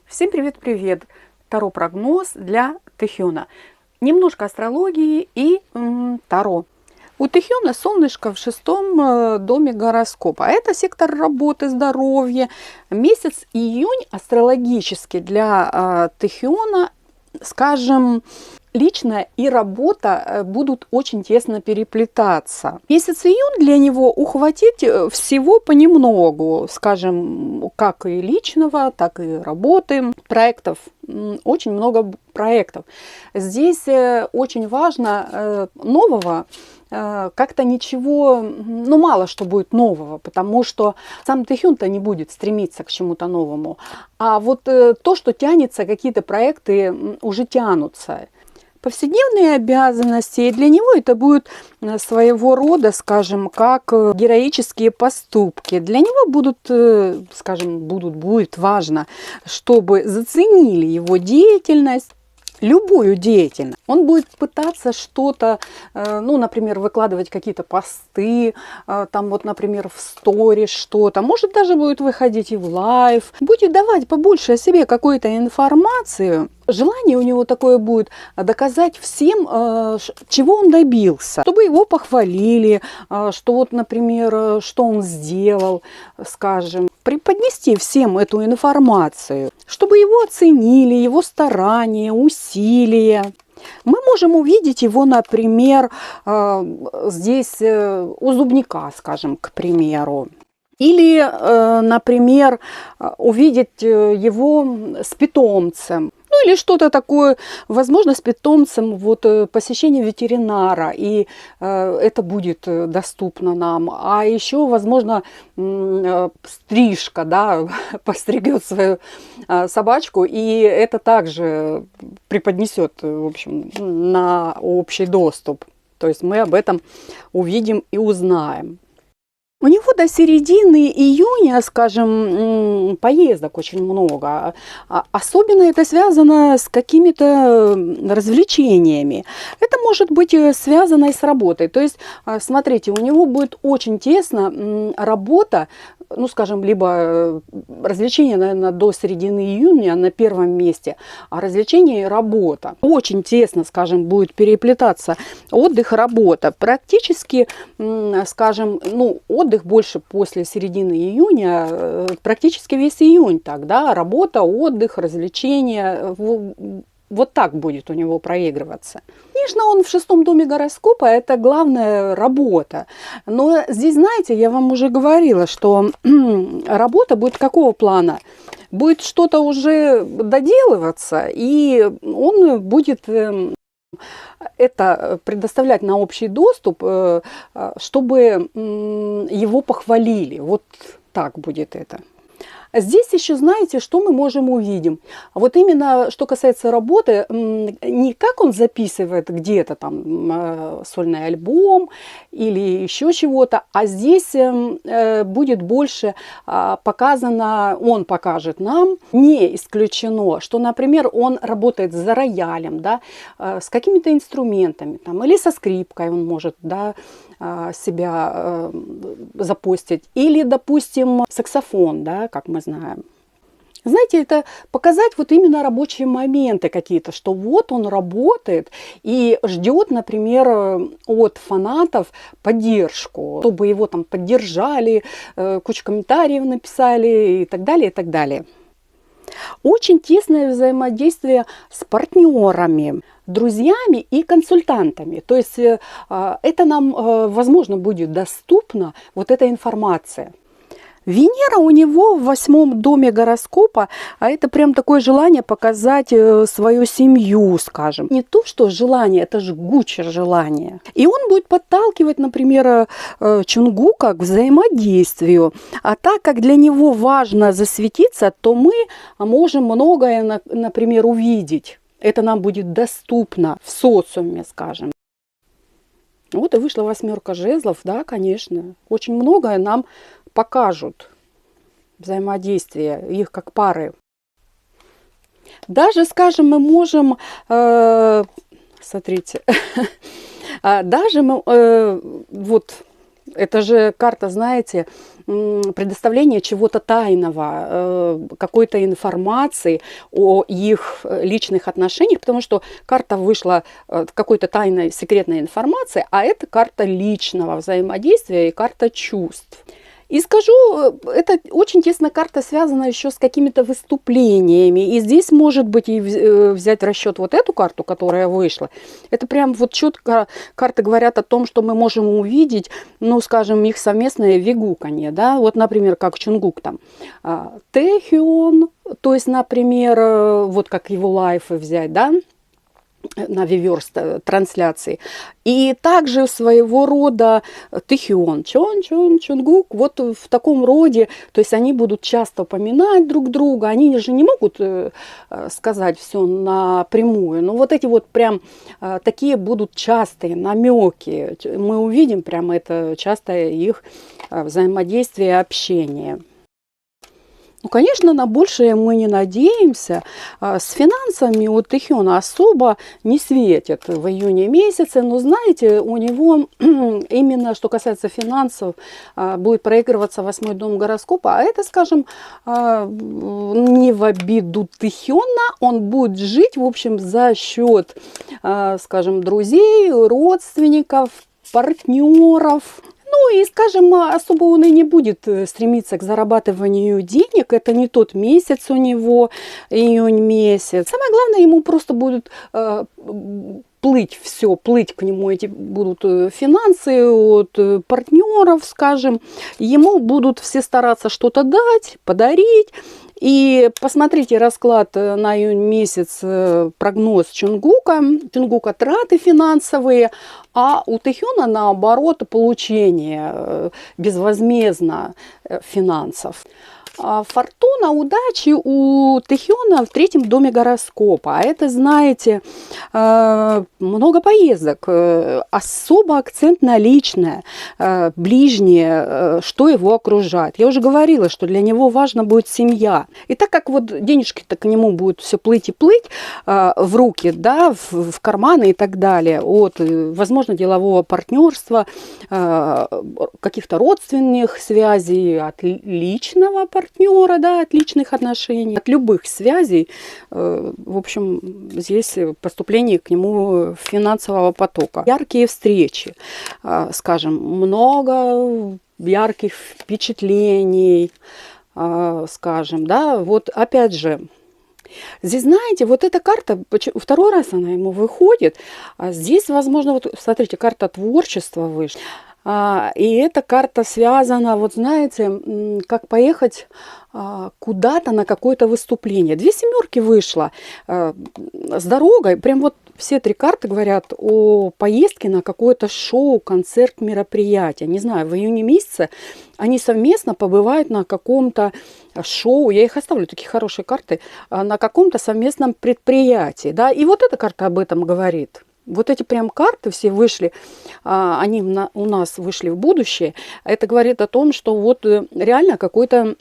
Всем привет-привет! Таро-прогноз для Тэхёна. Немножко астрологии и Таро. У Тэхёна солнышко в 6-м доме гороскопа. Это сектор работы, здоровья. Месяц июнь астрологически для Тэхёна, скажем, личная и работа будут очень тесно переплетаться. Месяц июнь для него ухватить всего понемногу, скажем, как и личного, так и работы, проектов. Очень много проектов. Здесь очень важно нового. Как-то ничего, мало что будет нового, потому что сам Тэхён-то не будет стремиться к чему-то новому. А вот то, что тянется, какие-то проекты уже тянутся. Повседневные обязанности, и для него это будет своего рода, скажем, как героические поступки. Для него будет важно, чтобы заценили его деятельность, любую деятельность. Он будет пытаться что-то, например, выкладывать какие-то посты, например, в сторис что-то. Может, даже будет выходить и в лайв. Будет давать побольше о себе какой-то информации. Желание у него такое будет доказать всем, чего он добился. Чтобы его похвалили, что например, что он сделал, скажем. Преподнести всем эту информацию, чтобы его оценили, его старания, усилия. Мы можем увидеть его, например, здесь у зубника, скажем, к примеру. Или, например, увидеть его с питомцем. Или что-то такое, возможно, с питомцем, посещение ветеринара, и это будет доступно нам. А еще, возможно, стрижка, постригет свою собачку, и это также преподнесет, в общем, на общий доступ. То есть мы об этом увидим и узнаем. У него до середины июня, скажем, поездок очень много. Особенно это связано с какими-то развлечениями. Это может быть связано и с работой. То есть, смотрите, у него будет очень тесно работа, скажем, либо развлечения, наверное, до середины июня на первом месте, а развлечения и работа. Очень тесно, скажем, будет переплетаться отдых, работа. Практически, скажем, отдых больше после середины июня, практически весь июнь тогда, работа, отдых, развлечения, вот так будет у него проигрываться. Конечно, он в 6-м доме гороскопа, это главная работа. Но здесь, знаете, я вам уже говорила, что работа будет какого плана? Будет что-то уже доделываться, и он будет это предоставлять на общий доступ, чтобы его похвалили. Вот так будет это. Здесь еще, знаете, что мы можем увидеть? Вот именно, что касается работы, не как он записывает где-то там сольный альбом или еще чего-то, а здесь будет больше показано, он покажет нам, не исключено, что, например, он работает за роялем, с какими-то инструментами, или со скрипкой он может, себя запостить, или, допустим, саксофон, как мы знаем. Знаете, это показать именно рабочие моменты какие-то, что он работает и ждет, например, от фанатов поддержку, чтобы его там поддержали, кучу комментариев написали и так далее, и так далее. Очень тесное взаимодействие с партнерами, друзьями и консультантами. То есть это нам, возможно, будет доступна эта информация. Венера у него в 8-м доме гороскопа, а это прям такое желание показать свою семью, скажем. Не то, что желание, это жгучее желание. И он будет подталкивать, например, Чонгука к взаимодействию. А так как для него важно засветиться, то мы можем многое, например, увидеть. Это нам будет доступно в социуме, скажем. Вот и вышла 8-ка жезлов, конечно. Очень многое нам покажут взаимодействие их как пары. Даже, скажем, мы можем, смотрите, даже мы, это же карта, знаете, предоставление чего-то тайного, какой-то информации о их личных отношениях, потому что карта вышла какой-то тайной, секретной информации, а это карта личного взаимодействия и карта чувств. И скажу, это очень тесно карта связана еще с какими-то выступлениями. И здесь, может быть, и взять в расчет вот эту карту, которая вышла. Это прям вот четко карты говорят о том, что мы можем увидеть, ну, скажем, их совместное вигуканье, да. Вот, например, как Чунгук там. Тэхион, то есть, например, вот как его лайфы взять, да, на реверс трансляции. И также своего рода Тэхион, Чонгук, вот в таком роде, то есть они будут часто упоминать друг друга, они же не могут сказать все напрямую, но вот эти вот прям такие будут частые намеки, мы увидим прям это частое их взаимодействие и общение. Ну, конечно, на большее мы не надеемся. С финансами у Тэхиона особо не светит в июне месяце. Но, знаете, у него именно, что касается финансов, будет проигрываться 8-й дом гороскопа. А это, скажем, не в обиду Тэхиона. Он будет жить, в общем, за счет, скажем, друзей, родственников, партнеров. Ну и, скажем, особо он и не будет стремиться к зарабатыванию денег. Это не тот месяц у него, июнь месяц. Самое главное, ему просто будет плыть все, плыть к нему эти будут финансы от партнеров, скажем. Ему будут все стараться что-то дать, подарить. И посмотрите расклад на июнь месяц, прогноз Чунгука. Чунгука траты финансовые, а у Тэхиона наоборот получение безвозмездно финансов. Фортуна, удачи у Тэхиона в 3-м доме гороскопа. А это, знаете, много поездок, особо акцент на личное, ближнее, что его окружает. Я уже говорила, что для него важна будет семья. И так как вот денежки-то к нему будут все плыть и плыть в руки, да, в карманы и так далее, от, возможно, делового партнерства, каких-то родственных связей, от личного партнера, да, от личных отношений, от любых связей, в общем, здесь поступление к нему финансового потока. Яркие встречи, скажем, много ярких впечатлений, скажем, да, вот опять же, здесь, знаете, вот эта карта, второй раз она ему выходит, а здесь, возможно, вот смотрите, карта творчества вышла. И эта карта связана, вот знаете, как поехать куда-то на какое-то выступление. 2 семерки вышло с дорогой. Прям вот все 3 карты говорят о поездке на какое-то шоу, концерт, мероприятие. Не знаю, в июне месяце они совместно побывают на каком-то шоу. Я их оставлю, такие хорошие карты, на каком-то совместном предприятии. Да? И вот эта карта об этом говорит. Вот эти прям карты все вышли, они у нас вышли в будущее. Это говорит о том, что вот реально какой-то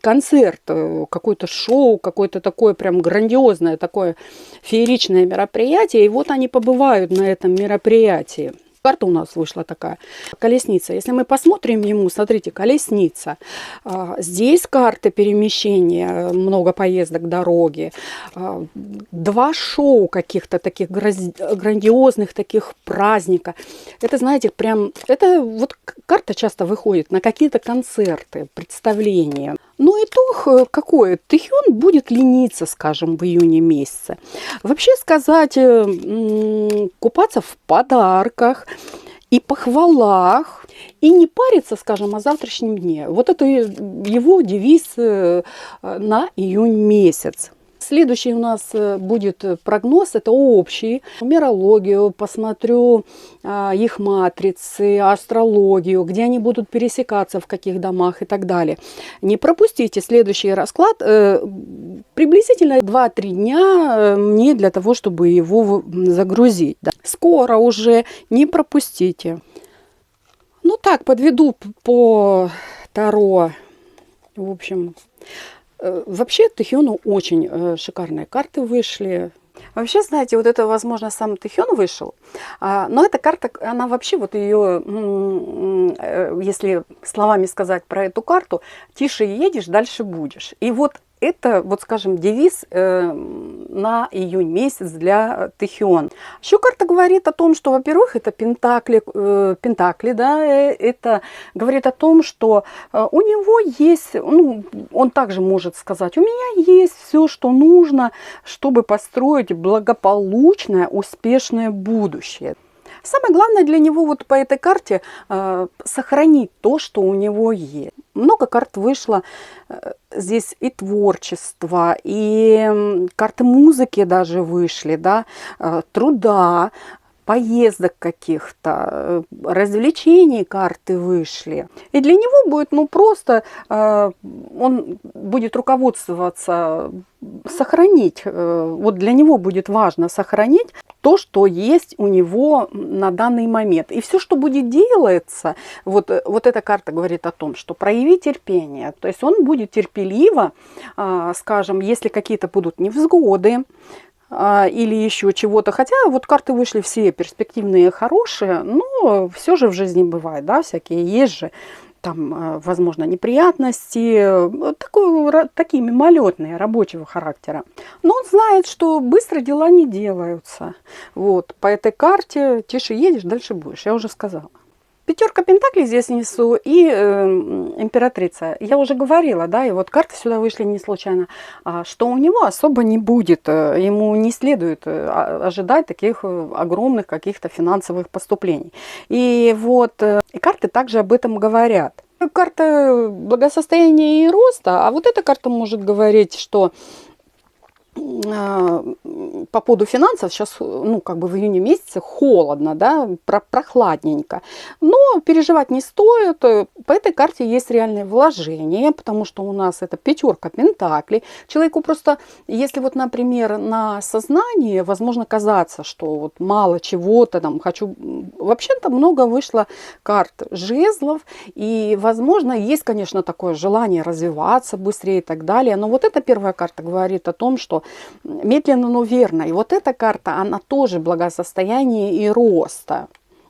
концерт, какое-то шоу, какое-то такое прям грандиозное, такое фееричное мероприятие. И вот они побывают на этом мероприятии. Карта у нас вышла такая. Колесница. Если мы посмотрим ему, смотрите, колесница. Здесь карта перемещения, много поездок, дороги. 2 шоу каких-то таких грандиозных таких праздника. Это, знаете, прям, это вот карта часто выходит на какие-то концерты, представления. Но итог какой? Тэхион будет лениться, скажем, в июне месяце. Вообще сказать, купаться в подарках и похвалах, и не париться, скажем, о завтрашнем дне. Вот это его девиз на июнь месяц. Следующий у нас будет прогноз, это общий. Нумерологию, посмотрю их матрицы, астрологию, где они будут пересекаться, в каких домах и так далее. Не пропустите следующий расклад. Приблизительно 2-3 дня мне для того, чтобы его загрузить. Да. Скоро уже, не пропустите. Ну так, подведу по Таро. В общем... Вообще Тэхиону очень шикарные карты вышли. Вообще, знаете, вот это, возможно, сам Тэхён вышел, но эта карта, она вообще, вот ее, если словами сказать про эту карту, тише едешь, дальше будешь. И вот это, вот скажем, девиз на июнь месяц для Тэхён. Еще карта говорит о том, что, во-первых, это пентакли, да, это говорит о том, что у него есть, ну, он также может сказать, у меня есть все, что нужно, чтобы построить благополучное, успешное будущее. Самое главное для него вот по этой карте сохранить то, что у него есть. Много карт вышло, здесь и творчество, и карты музыки даже вышли, да, труда, поездок каких-то, развлечений карты вышли. И для него будет, ну, просто он будет руководствоваться, сохранить, вот для него будет важно сохранить то, что есть у него на данный момент. И все, что будет делаться, вот эта карта говорит о том, что прояви терпение. То есть он будет терпеливо, скажем, если какие-то будут невзгоды, или еще чего-то. Хотя вот карты вышли все перспективные, хорошие, но все же в жизни бывает, да, всякие есть же там, возможно, неприятности, такие мимолетные, рабочего характера. Но он знает, что быстро дела не делаются. Вот, по этой карте тише едешь, дальше будешь, я уже сказала. Пятерка пентаклей здесь несу и императрица. Я уже говорила, да, и вот карты сюда вышли не случайно, что у него особо не будет, ему не следует ожидать таких огромных каких-то финансовых поступлений. И вот и карты также об этом говорят. Карта благосостояния и роста, а вот эта карта может говорить, что по поводу финансов сейчас, ну, как бы в июне месяце холодно, да, прохладненько. Но переживать не стоит. По этой карте есть реальные вложения, потому что у нас это пятерка пентаклей. Человеку просто, если вот, например, на сознании, возможно, казаться, что вот мало чего-то там хочу. Вообще-то много вышло карт жезлов. И, возможно, есть, конечно, такое желание развиваться быстрее и так далее. Но вот эта первая карта говорит о том, что медленно, но верно. И вот эта карта, она тоже благосостояния и роста.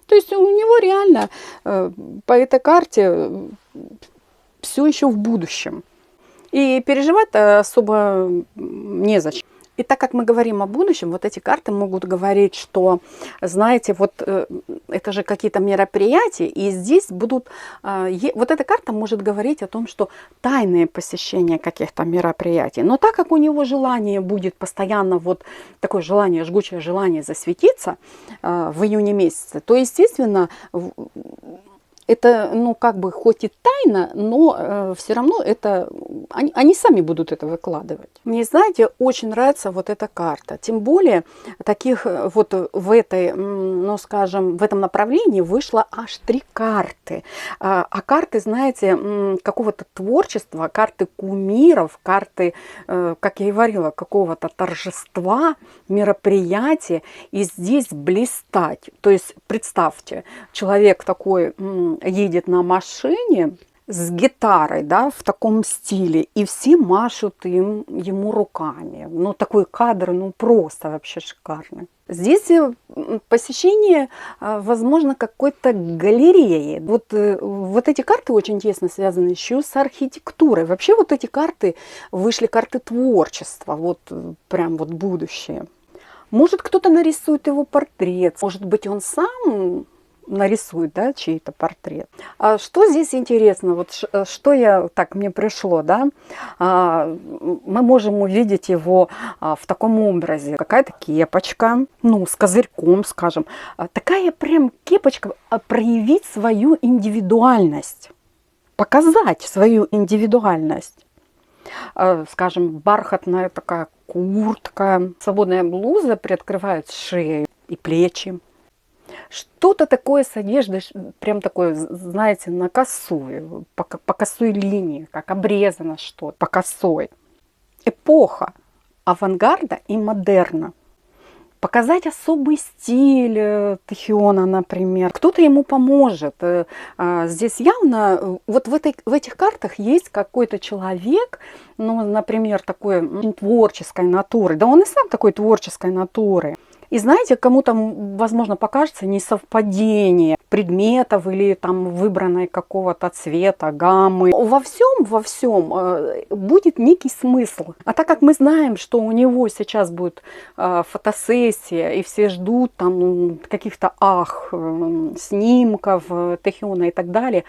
То есть у него реально по этой карте все еще в будущем. И переживать особо незачем. И так как мы говорим о будущем, вот эти карты могут говорить, что, знаете, вот это же какие-то мероприятия, и здесь будут, вот эта карта может говорить о том, что тайные посещения каких-то мероприятий. Но так как у него желание будет постоянно, вот такое желание, жгучее желание засветиться в июне месяце, то, естественно, это, ну, как бы, хоть и тайна, но все равно это, они сами будут это выкладывать. Мне, знаете, очень нравится вот эта карта. Тем более, таких вот в этой, ну, скажем, в этом направлении вышло аж 3 карты. А карты, знаете, какого-то творчества, карты кумиров, карты, как я и говорила, какого-то торжества, мероприятия. И здесь блистать. То есть, представьте, человек такой едет на машине с гитарой, да, в таком стиле, и все машут ему руками. Ну, такой кадр, ну, просто вообще шикарный. Здесь посещение, возможно, какой-то галереи. Вот эти карты очень тесно связаны еще с архитектурой. Вообще вот эти карты вышли, карты творчества, вот прям вот будущее. Может, кто-то нарисует его портрет, может быть, он сам нарисует, да, чей-то портрет. А что здесь интересно, вот что мне пришло, да, мы можем увидеть его в таком образе. Какая-то кепочка, ну, с козырьком, скажем. Такая прям кепочка, проявить свою индивидуальность, показать свою индивидуальность. Скажем, бархатная такая куртка, свободная блуза приоткрывает шею и плечи. Что-то такое с одеждой, прям такое, знаете, на косую, по косой линии, как обрезано что-то, по косой. Эпоха авангарда и модерна. показать особый стиль Тахиона, например. Кто-то ему поможет. Здесь явно, вот в этих картах есть какой-то человек, ну, например, такой творческой натуры. Да он и сам такой творческой натуры. И знаете, кому-то, возможно, покажется несовпадение предметов или там выбранной какого-то цвета, гаммы. Во всем будет некий смысл. А так как мы знаем, что у него сейчас будет фотосессия, и все ждут там каких-то снимков Тахиона и так далее,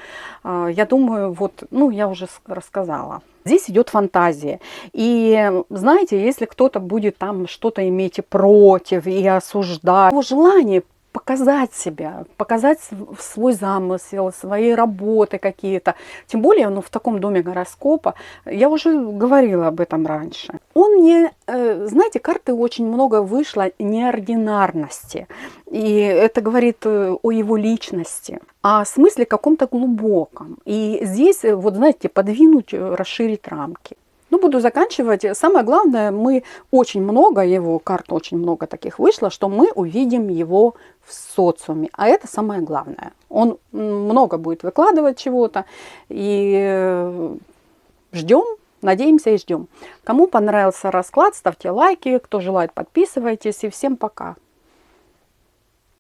я думаю, вот, ну, я уже рассказала. Здесь идет фантазия. И знаете, если кто-то будет там что-то иметь против и осуждать, его желание показать себя, показать свой замысел, свои работы какие-то. Тем более, ну, в таком доме гороскопа, я уже говорила об этом раньше. Он не, знаете, карты очень много вышло неординарности. И это говорит о его личности, о смысле каком-то глубоком. И здесь, вот знаете, подвинуть, расширить рамки. Ну, буду заканчивать. Самое главное, мы очень много его, карт очень много таких вышло, что мы увидим его в социуме. А это самое главное. Он много будет выкладывать чего-то. И ждем, надеемся и ждем. Кому понравился расклад, ставьте лайки. Кто желает, подписывайтесь. И всем пока.